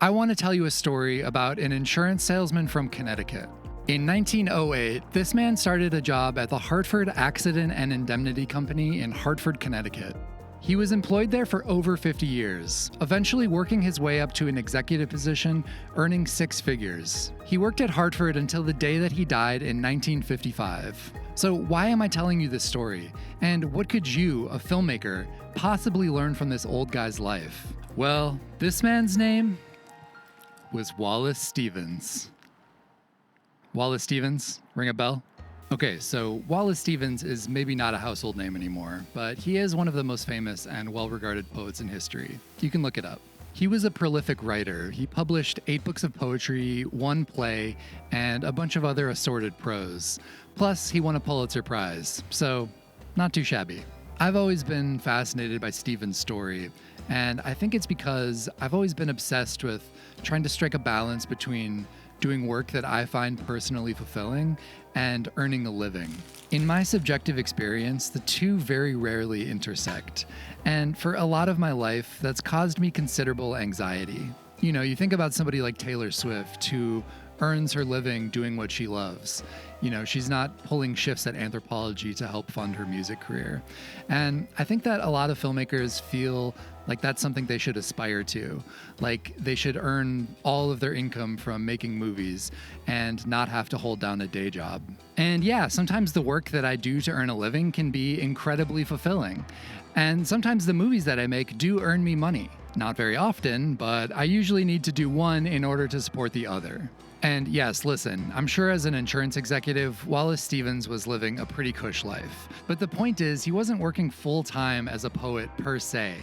I want to tell you a story about an insurance salesman from Connecticut. In 1908, this man started a job at the Hartford Accident and Indemnity Company in Hartford, Connecticut. He was employed there for over 50 years, eventually working his way up to an executive position, earning six figures. He worked at Hartford until the day that he died in 1955. So why am I telling you this story? And what could you, a filmmaker, possibly learn from this old guy's life? Well, this man's name was Wallace Stevens. Wallace Stevens, ring a bell? Okay, so Wallace Stevens is maybe not a household name anymore, but he is one of the most famous and well-regarded poets in history. You can look it up. He was a prolific writer. He published 8 books of poetry, 1 play, and a bunch of other assorted prose. Plus, he won a Pulitzer Prize, so not too shabby. I've always been fascinated by Stevens' story, and I think it's because I've always been obsessed with trying to strike a balance between doing work that I find personally fulfilling and earning a living. In my subjective experience, the two very rarely intersect. And for a lot of my life, that's caused me considerable anxiety. You know, you think about somebody like Taylor Swift, who earns her living doing what she loves. You know, she's not pulling shifts at Anthropology to help fund her music career. And I think that a lot of filmmakers feel like that's something they should aspire to. Like they should earn all of their income from making movies and not have to hold down a day job. And yeah, sometimes the work that I do to earn a living can be incredibly fulfilling. And sometimes the movies that I make do earn me money. Not very often, but I usually need to do one in order to support the other. And yes, listen, I'm sure as an insurance executive, Wallace Stevens was living a pretty cush life. But the point is, he wasn't working full-time as a poet per se,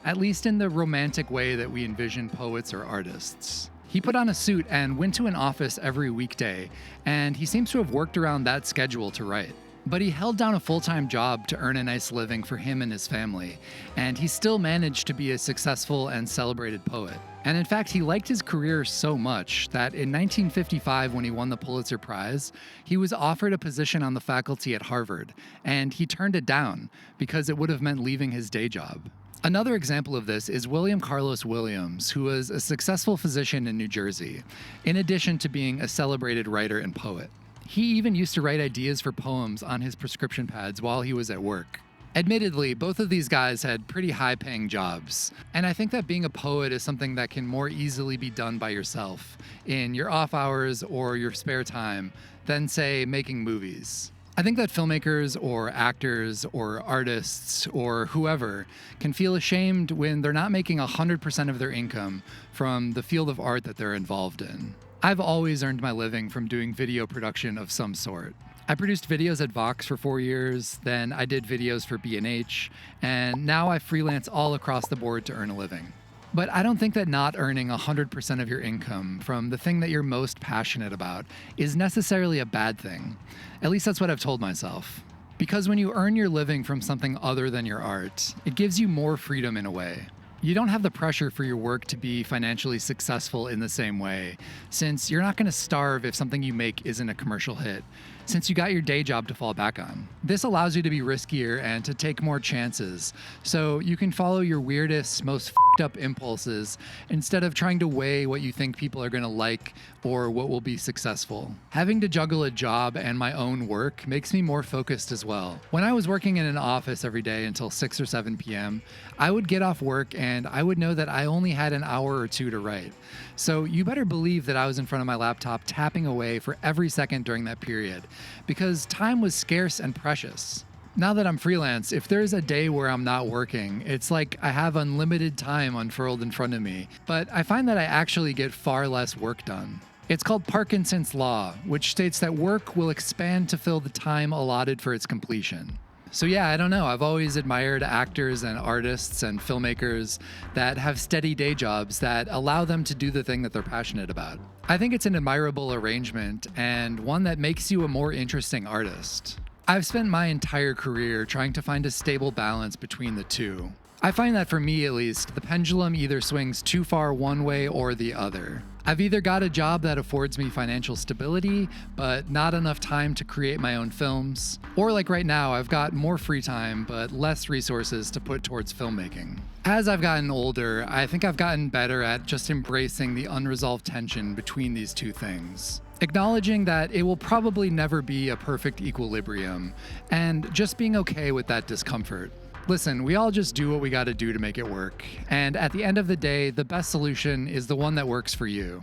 at least in the romantic way that we envision poets or artists. He put on a suit and went to an office every weekday, and he seems to have worked around that schedule to write. But he held down a full-time job to earn a nice living for him and his family, and he still managed to be a successful and celebrated poet. And in fact, he liked his career so much that in 1955, when he won the Pulitzer Prize, he was offered a position on the faculty at Harvard, and he turned it down because it would have meant leaving his day job. Another example of this is William Carlos Williams, who was a successful physician in New Jersey, in addition to being a celebrated writer and poet. He even used to write ideas for poems on his prescription pads while he was at work. Admittedly, both of these guys had pretty high-paying jobs, and I think that being a poet is something that can more easily be done by yourself in your off hours or your spare time than, say, making movies. I think that filmmakers or actors or artists or whoever can feel ashamed when they're not making 100% of their income from the field of art that they're involved in. I've always earned my living from doing video production of some sort. I produced videos at Vox for 4 years, then I did videos for B&H, and now I freelance all across the board to earn a living. But I don't think that not earning 100% of your income from the thing that you're most passionate about is necessarily a bad thing. At least that's what I've told myself. Because when you earn your living from something other than your art, it gives you more freedom in a way. You don't have the pressure for your work to be financially successful in the same way, since you're not going to starve if something you make isn't a commercial hit, since you got your day job to fall back on. This allows you to be riskier and to take more chances, so you can follow your weirdest, most f***ed up impulses instead of trying to weigh what you think people are going to like or what will be successful. Having to juggle a job and my own work makes me more focused as well. When I was working in an office every day until 6 or 7 p.m., I would get off work and I would know that I only had an hour or two to write. So you better believe that I was in front of my laptop tapping away for every second during that period, because time was scarce and precious. Now that I'm freelance, if there's a day where I'm not working, it's like I have unlimited time unfurled in front of me, but I find that I actually get far less work done. It's called Parkinson's Law, which states that work will expand to fill the time allotted for its completion. So yeah, I don't know. I've always admired actors and artists and filmmakers that have steady day jobs that allow them to do the thing that they're passionate about. I think it's an admirable arrangement and one that makes you a more interesting artist. I've spent my entire career trying to find a stable balance between the two. I find that for me at least, the pendulum either swings too far one way or the other. I've either got a job that affords me financial stability, but not enough time to create my own films, or like right now, I've got more free time, but less resources to put towards filmmaking. As I've gotten older, I think I've gotten better at just embracing the unresolved tension between these two things. Acknowledging that it will probably never be a perfect equilibrium, and just being okay with that discomfort. Listen, we all just do what we gotta do to make it work, and at the end of the day, the best solution is the one that works for you.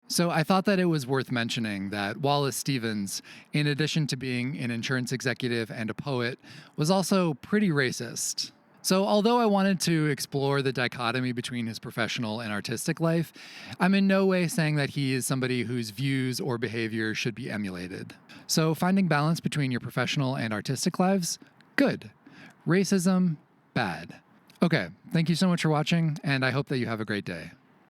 So I thought that it was worth mentioning that Wallace Stevens, in addition to being an insurance executive and a poet, was also pretty racist. So although I wanted to explore the dichotomy between his professional and artistic life, I'm in no way saying that he is somebody whose views or behavior should be emulated. So finding balance between your professional and artistic lives, good. Racism, bad. Okay, thank you so much for watching, and I hope that you have a great day.